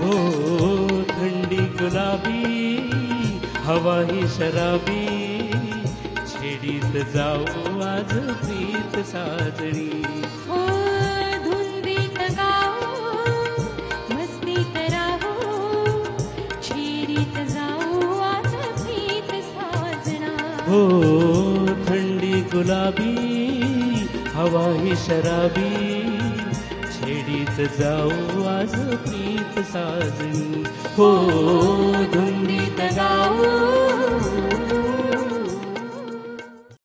हो थंडी गुलाबी हवा ही शराबी छेडीत जाऊ आज प्रीत साजणी हो धुंदीत गाऊ मस्तीत राहू छेडीत जाऊ आज प्रीत साजना हो थंडी गुलाबी हवा ही शराबी छेडीत जाऊ आज प्रीत साजणी हो